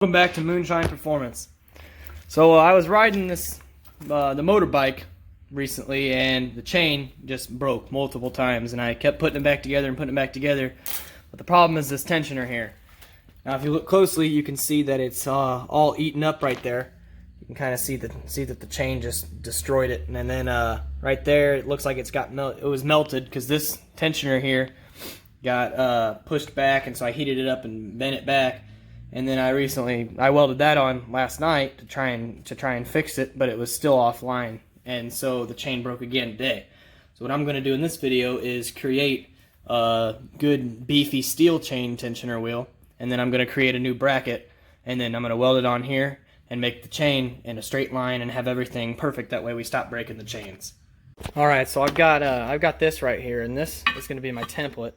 Welcome back to Moonshine Performance. So I was riding the motorbike recently, and the chain just broke multiple times, and I kept putting it back together and putting it back together. But the problem is this tensioner here. Now, if you look closely, you can see that it's all eaten up right there. You can kind of see that the chain just destroyed it, and then right there, it looks like it was melted because this tensioner here got pushed back, and so I heated it up and bent it back. And then I welded that on last night to try and fix it, but it was still offline, and so the chain broke again today. So what I'm going to do in this video is create a good beefy steel chain tensioner wheel, and then I'm going to create a new bracket, and then I'm going to weld it on here and make the chain in a straight line and have everything perfect. That way we stop breaking the chains. All right, so I've got this right here, and this is going to be my template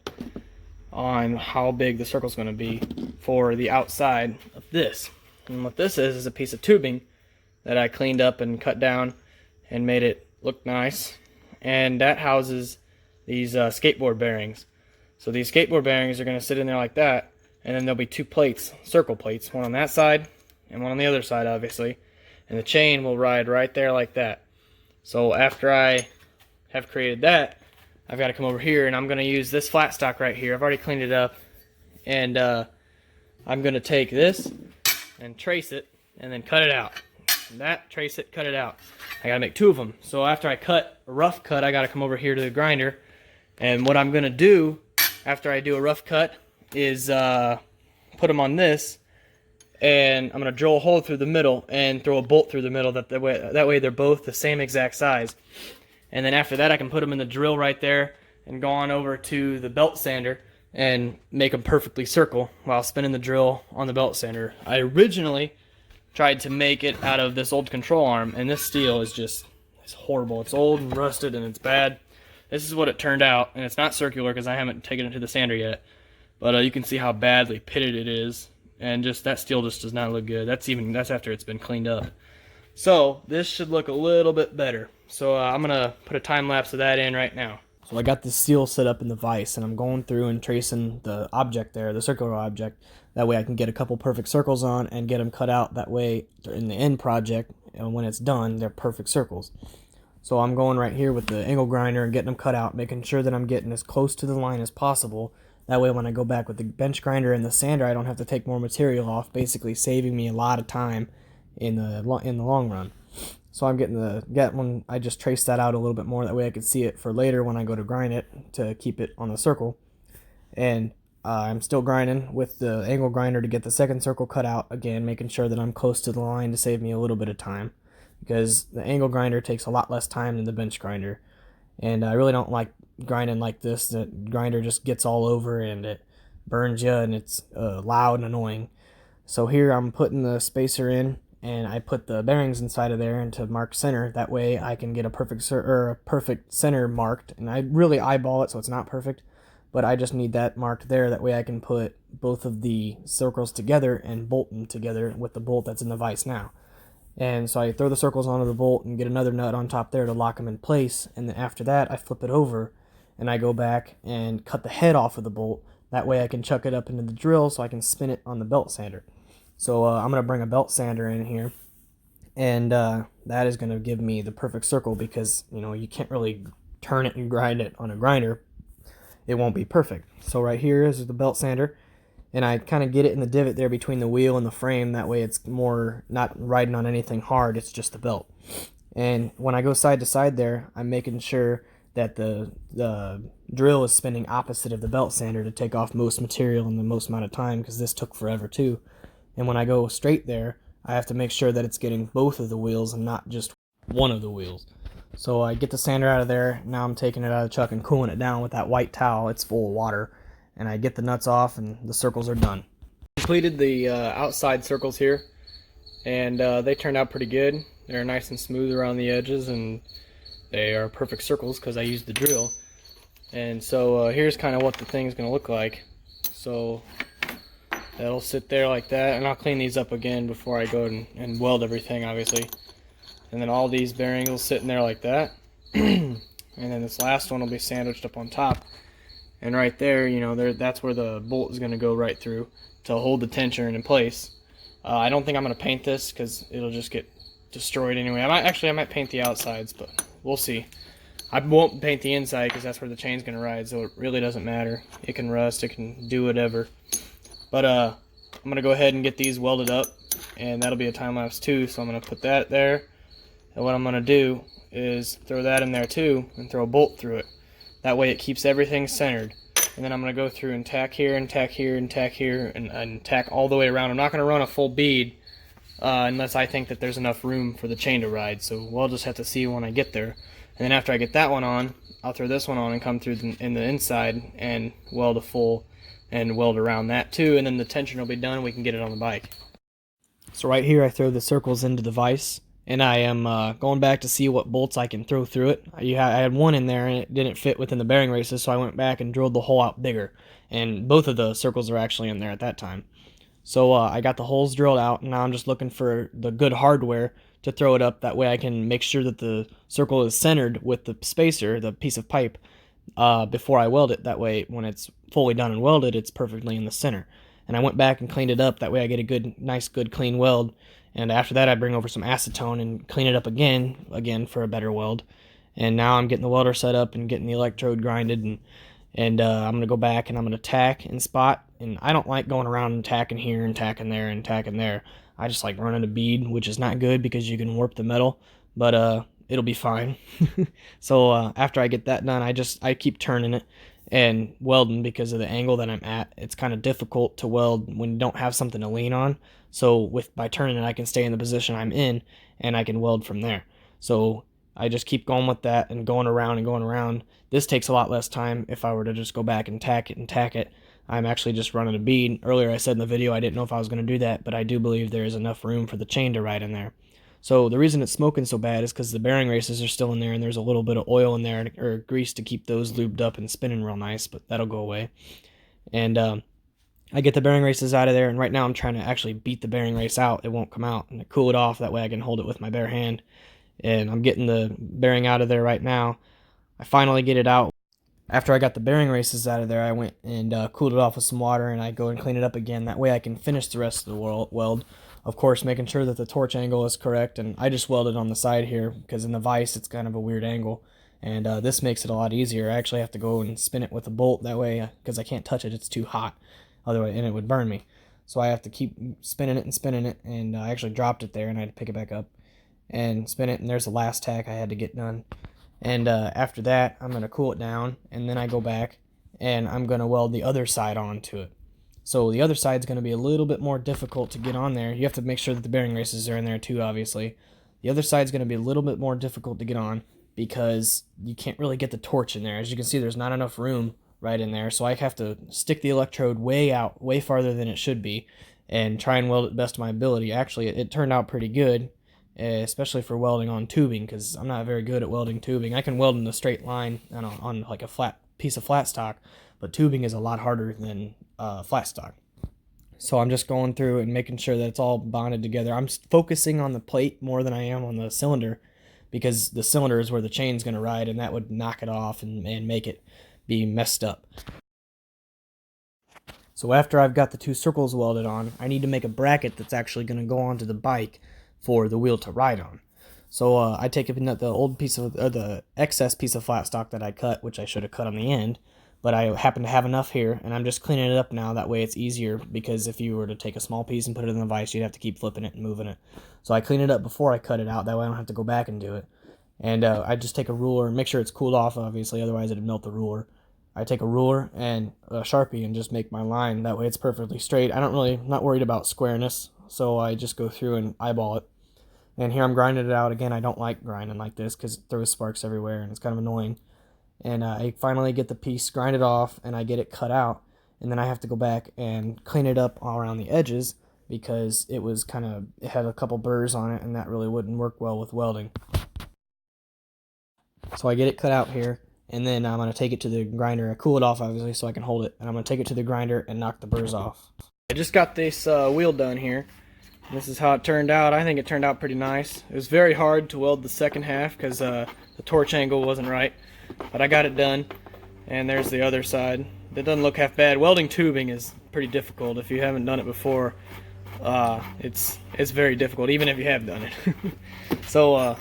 on how big the circle's going to be for the outside of this. And what this is a piece of tubing that I cleaned up and cut down and made it look nice, and that houses these skateboard bearings. So these skateboard bearings are going to sit in there like that, and then there'll be two plates, circle plates, one on that side and one on the other side, obviously, and the chain will ride right there like that. So after I have created that, I've got to come over here, and I'm going to use this flat stock right here. I've already cleaned it up, and I'm going to take this and trace it and then cut it out. And that, trace it, cut it out. I got to make two of them. So after I cut a rough cut, I got to come over here to the grinder, and what I'm going to do after I do a rough cut is put them on this, and I'm going to drill a hole through the middle and throw a bolt through the middle. That way they're both the same exact size. And then after that, I can put them in the drill right there and go on over to the belt sander and make them perfectly circle while spinning the drill on the belt sander. I originally tried to make it out of this old control arm, and this steel is it's horrible. It's old and rusted and it's bad. This is what it turned out, and it's not circular because I haven't taken it to the sander yet. But you can see how badly pitted it is, and that steel just does not look good. That's after it's been cleaned up. So this should look a little bit better. So I'm gonna put a time lapse of that in right now. So I got the steel set up in the vise, and I'm going through and tracing the object there, the circular object. That way I can get a couple perfect circles on and get them cut out. That way in the end project, and when it's done, they're perfect circles. So I'm going right here with the angle grinder and getting them cut out, making sure that I'm getting as close to the line as possible. That way when I go back with the bench grinder and the sander, I don't have to take more material off, basically saving me a lot of time in the long run. So I'm I just traced that out a little bit more, that way I could see it for later when I go to grind it to keep it on the circle. And I'm still grinding with the angle grinder to get the second circle cut out, again making sure that I'm close to the line to save me a little bit of time, because the angle grinder takes a lot less time than the bench grinder, and I really don't like grinding like this. The grinder just gets all over and it burns you, and it's loud and annoying. So here I'm putting the spacer in, and I put the bearings inside of there and to mark center. That way I can get a perfect center marked, and I really eyeball it so it's not perfect, but I just need that marked there. That way I can put both of the circles together and bolt them together with the bolt that's in the vise now. And so I throw the circles onto the bolt and get another nut on top there to lock them in place, and then after that I flip it over and I go back and cut the head off of the bolt. That way I can chuck it up into the drill so I can spin it on the belt sander. So I'm going to bring a belt sander in here, and that is going to give me the perfect circle, because you can't really turn it and grind it on a grinder. It won't be perfect. So right here is the belt sander, and I kind of get it in the divot there between the wheel and the frame. That way it's more not riding on anything hard, it's just the belt. And when I go side to side there, I'm making sure that the drill is spinning opposite of the belt sander to take off most material in the most amount of time, because this took forever too. And when I go straight there, I have to make sure that it's getting both of the wheels and not just one of the wheels. So I get the sander out of there. Now I'm taking it out of the chuck and cooling it down with that white towel. It's full of water. And I get the nuts off, and the circles are done. Completed the outside circles here, and they turned out pretty good. They're nice and smooth around the edges, and they are perfect circles because I used the drill. And so here's kind of what the thing's going to look like. So that'll sit there like that, and I'll clean these up again before I go and weld everything, obviously. And then all these bearings will sit in there like that. And then this last one will be sandwiched up on top. And right there, that's where the bolt is going to go right through to hold the tensioner in place. I don't think I'm going to paint this because it'll just get destroyed anyway. I might paint the outsides, but we'll see. I won't paint the inside because that's where the chain's going to ride, so it really doesn't matter. It can rust, it can do whatever. But I'm going to go ahead and get these welded up, and that'll be a time lapse too, so I'm going to put that there. And what I'm going to do is throw that in there too and throw a bolt through it. That way it keeps everything centered. And then I'm going to go through and tack here and tack here and tack here and tack all the way around. I'm not going to run a full bead unless I think that there's enough room for the chain to ride. So we'll just have to see when I get there. And then after I get that one on, I'll throw this one on and come through in the inside and weld a full and weld around that too. And then the tension will be done and we can get it on the bike. So right here I throw the circles into the vise. And I am going back to see what bolts I can throw through it. I had one in there and it didn't fit within the bearing races, so I went back and drilled the hole out bigger. And both of the circles are actually in there at that time. So I got the holes drilled out, and now I'm just looking for the good hardware to throw it up. That way I can make sure that the circle is centered with the spacer, the piece of pipe, before I weld it. That way when it's fully done and welded, it's perfectly in the center. And I went back and cleaned it up. That way I get a nice, good, clean weld. And after that, I bring over some acetone and clean it up again for a better weld. And now I'm getting the welder set up and getting the electrode grinded, and I'm gonna go back and I'm gonna tack and spot. And I don't like going around and tacking here and tacking there and tacking there. I just like running a bead, which is not good because you can warp the metal, but it'll be fine. So after I get that done, I keep turning it and welding because of the angle that I'm at. It's kind of difficult to weld when you don't have something to lean on. So by turning it, I can stay in the position I'm in and I can weld from there. So I just keep going with that and going around and going around. This takes a lot less time if I were to just go back and tack it and tack it. I'm actually just running a bead. Earlier I said in the video I didn't know if I was going to do that, but I do believe there is enough room for the chain to ride in there. So the reason it's smoking so bad is because the bearing races are still in there and there's a little bit of oil in there or grease to keep those lubed up and spinning real nice, but that'll go away. And I get the bearing races out of there, and right now I'm trying to actually beat the bearing race out. It won't come out, and I cool it off. That way I can hold it with my bare hand. And I'm getting the bearing out of there right now. I finally get it out. After I got the bearing races out of there, I went and cooled it off with some water, and I go and clean it up again. That way I can finish the rest of the weld. Of course, making sure that the torch angle is correct, and I just welded on the side here because in the vise it's kind of a weird angle. And this makes it a lot easier. I actually have to go and spin it with a bolt that way because I can't touch it. It's too hot. Otherwise, and it would burn me. So I have to keep spinning it, and I actually dropped it there, and I had to pick it back up and spin it, and there's the last tack I had to get done. And after that, I'm going to cool it down, and then I go back, and I'm going to weld the other side onto it. So the other side's going to be a little bit more difficult to get on there. You have to make sure that the bearing races are in there too, obviously. The other side's going to be a little bit more difficult to get on because you can't really get the torch in there. As you can see, there's not enough room right in there, so I have to stick the electrode way out, way farther than it should be, and try and weld it best of my ability. Actually, it turned out pretty good, especially for welding on tubing, because I'm not very good at welding tubing. I can weld in a straight line on like a flat piece of flat stock, but tubing is a lot harder than flat stock. So I'm just going through and making sure that it's all bonded together. I'm focusing on the plate more than I am on the cylinder, because the cylinder is where the chain's going to ride, and that would knock it off and make it be messed up. So after I've got the two circles welded on, I need to make a bracket that's actually going to go onto the bike for the wheel to ride on. So I take the old piece of the excess piece of flat stock that I cut, which I should have cut on the end, but I happen to have enough here, and I'm just cleaning it up now. That way it's easier, because if you were to take a small piece and put it in the vise, you'd have to keep flipping it and moving it. So I clean it up before I cut it out. That way I don't have to go back and do it. And I just take a ruler and make sure it's cooled off, obviously, otherwise it'd melt the ruler. I take a ruler and a Sharpie and just make my line. That way it's perfectly straight. I'm not worried about squareness, so I just go through and eyeball it. And here I'm grinding it out. Again, I don't like grinding like this because it throws sparks everywhere and it's kind of annoying. And I finally get the piece grinded off and I get it cut out. And then I have to go back and clean it up all around the edges because it had a couple burrs on it, and that really wouldn't work well with welding. So I get it cut out here, and then I'm going to take it to the grinder. I cool it off, obviously, so I can hold it. And I'm going to take it to the grinder and knock the burrs off. I just got this wheel done here. This is how it turned out. I think it turned out pretty nice. It was very hard to weld the second half because the torch angle wasn't right. But I got it done. And there's the other side. It doesn't look half bad. Welding tubing is pretty difficult if you haven't done it before. it's very difficult, even if you have done it. So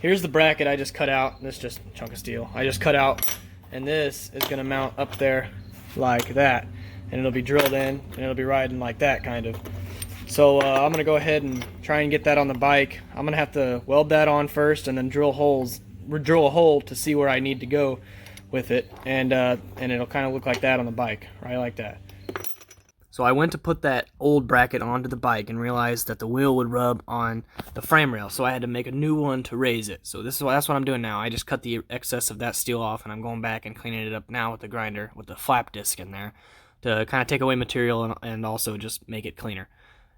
here's the bracket I just cut out. This is just a chunk of steel I just cut out, and this is going to mount up there like that, and it'll be drilled in, and it'll be riding like that, kind of. So I'm going to go ahead and try and get that on the bike. I'm going to have to weld that on first, and then drill a hole to see where I need to go with it, and it'll kind of look like that on the bike, right like that. So I went to put that old bracket onto the bike and realized that the wheel would rub on the frame rail, so I had to make a new one to raise it. So that's what I'm doing now. I just cut the excess of that steel off, and I'm going back and cleaning it up now with the grinder with the flap disc in there to kind of take away material and also just make it cleaner.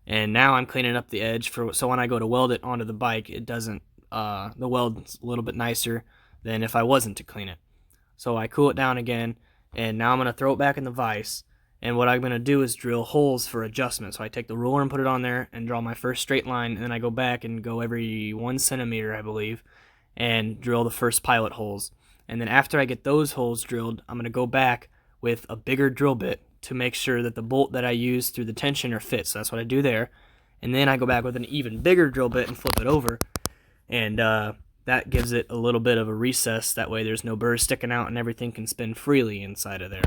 And now I'm cleaning up the edge so when I go to weld it onto the bike, it doesn't the weld's a little bit nicer than if I wasn't to clean it. So I cool it down again, and now I'm going to throw it back in the vise. And what I'm going to do is drill holes for adjustment. So I take the ruler and put it on there and draw my first straight line, and then I go back and go every 1 centimeter, I believe, and drill the first pilot holes. And then after I get those holes drilled, I'm going to go back with a bigger drill bit to make sure that the bolt that I use through the tensioner fits. So that's what I do there. And then I go back with an even bigger drill bit and flip it over. And that gives it a little bit of a recess. That way there's no burrs sticking out and everything can spin freely inside of there.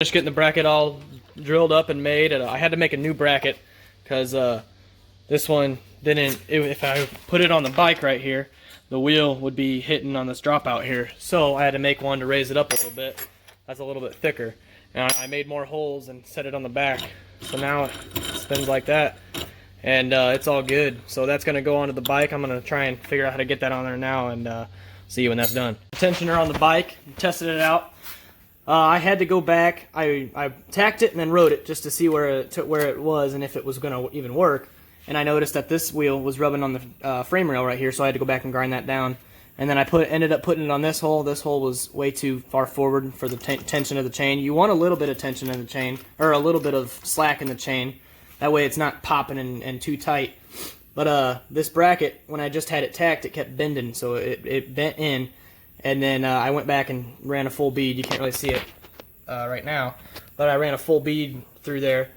Just getting the bracket all drilled up and made. I had to make a new bracket because this one didn't, if I put it on the bike right here, the wheel would be hitting on this dropout here. So I had to make one to raise it up a little bit. That's a little bit thicker. And I made more holes and set it on the back. So now it spins like that. And it's all good. So that's going to go onto the bike. I'm going to try and figure out how to get that on there now and see when that's done. Tensioner on the bike, tested it out. I had to go back. I tacked it and then wrote it just to see where it was and if it was going to even work. And I noticed that this wheel was rubbing on the frame rail right here, so I had to go back and grind that down. And then I ended up putting it on this hole. This hole was way too far forward for the tension of the chain. You want a little bit of tension in the chain, or a little bit of slack in the chain. That way it's not popping and too tight. But this bracket, when I just had it tacked, it kept bending, so it bent in. And then I went back and ran a full bead. You can't really see it right now, but I ran a full bead through there,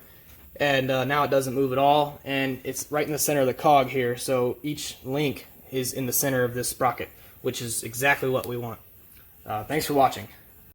and now it doesn't move at all, and it's right in the center of the cog here, so each link is in the center of this sprocket, which is exactly what we want. Thanks for watching.